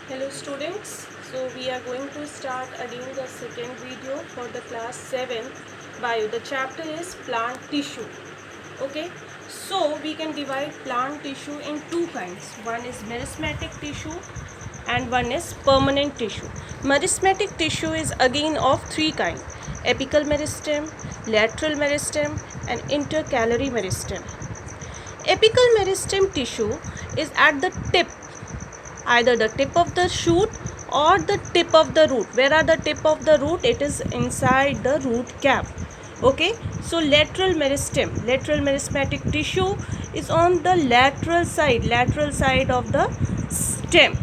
Hello students, so we are going to start again the second video for the class 7 bio. The chapter is plant tissue. Okay, so we can divide plant tissue in two kinds. One is meristematic tissue and one is permanent tissue. Meristematic tissue is again of three kinds: apical meristem, lateral meristem and intercalary meristem. Apical meristem tissue is at the tip, either the tip of the shoot or the tip of the root. Where are the tip of the root? It is inside the root cap. Okay, so lateral meristematic tissue is on the lateral side of the stem,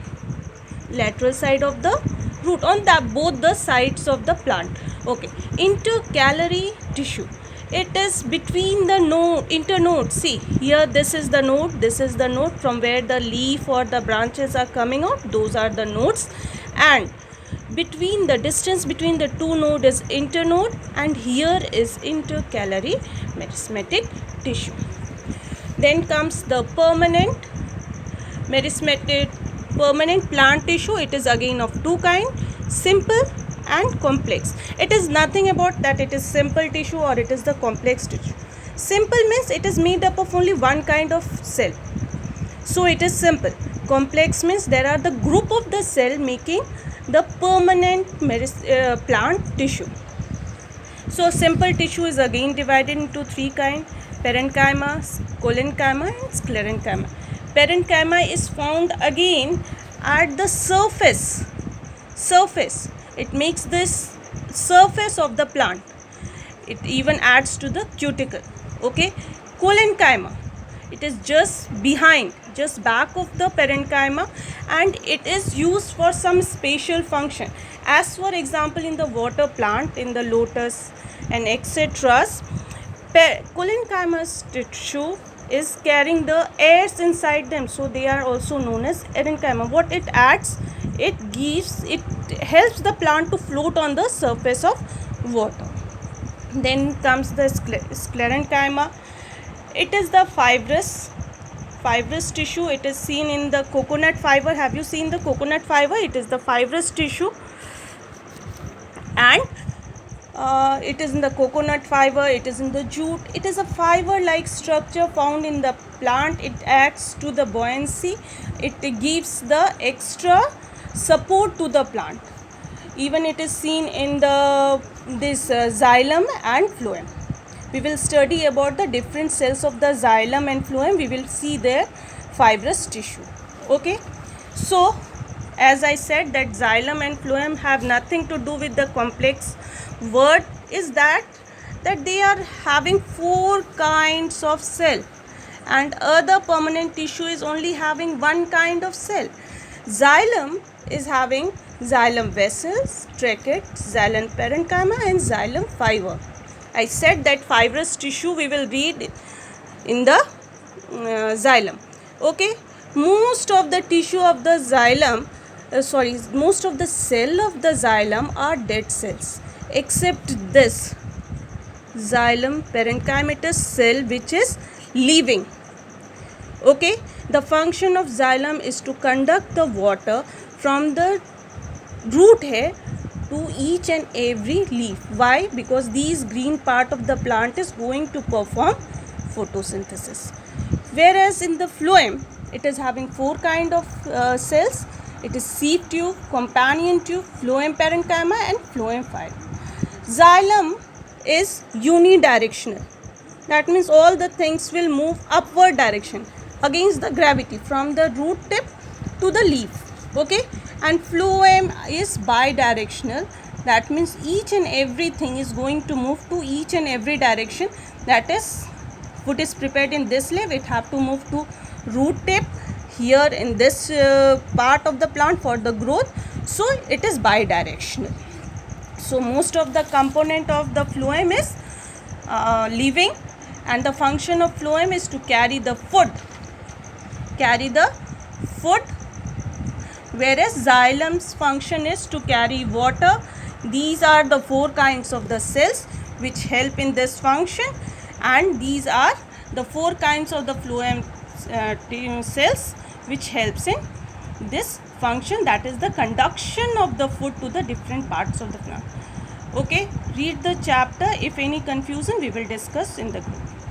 lateral side of the root, on the both the sides of the plant. Okay, intercalary tissue, it is between the internode. See here, this is the node from where the leaf or the branches are coming out. Those are the nodes, and between the distance between the two node is internode, and here is intercalary meristematic tissue. Then comes the permanent plant tissue. It is again of two kind: simple and complex. It is nothing about that it is simple tissue or it is the complex tissue. Simple means it is made up of only one kind of cell, so it is simple. Complex means there are the group of the cell making the permanent plant tissue. So simple tissue is again divided into three kinds: parenchyma, collenchyma and sclerenchyma. Parenchyma is found again at the surface. It makes this surface of the plant. It even adds to the cuticle. Okay, collenchyma, it is just back of the parenchyma, and it is used for some spatial function. As for example, in the water plant, in the lotus and etc., collenchyma tissue is carrying the airs inside them, so they are also known as parenchyma. What it adds, it helps the plant to float on the surface of water. Then comes the sclerenchyma. It is the fibrous tissue. It is seen in the coconut fiber. Have you seen the coconut fiber? It is the fibrous tissue, and it is in the coconut fiber, it is in the jute. It is a fiber like structure found in the plant. It adds to the buoyancy. It gives the extra support to the plant. Even it is seen in this xylem and phloem. We will study about the different cells of the xylem and phloem. We will see their fibrous tissue. Okay, so as I said that xylem and phloem have nothing to do with the complex. Word is that they are having four kinds of cell, and other permanent tissue is only having one kind of cell. Xylem is having xylem vessels, tracheids, xylem parenchyma and xylem fiber. I said that fibrous tissue we will read in the xylem. Okay, most of the tissue of the xylem, most of the cell of the xylem are dead cells, except this xylem parenchymatous cell, which is living. Okay, the function of xylem is to conduct the water from the root hair to each and every leaf. Why? Because these green part of the plant is going to perform photosynthesis. Whereas in the phloem, it is having four kind of cells. It is sieve tube, companion tube, phloem parenchyma and phloem fiber. Xylem is unidirectional. That means all the things will move upward direction against the gravity from the root tip to the leaf. Okay, and phloem is bidirectional. That means each and everything is going to move to each and every direction. That is, food is prepared in this leaf, it have to move to root tip here in this part of the plant for the growth. So it is bidirectional. So most of the component of the phloem is living, and the function of phloem is to carry the food, whereas xylem's function is to carry water. These are the four kinds of the cells which help in this function, and these are the four kinds of the phloem cells which helps in this function, that is the conduction of the food to the different parts of the plant. Okay, read the chapter. If any confusion, we will discuss in the group.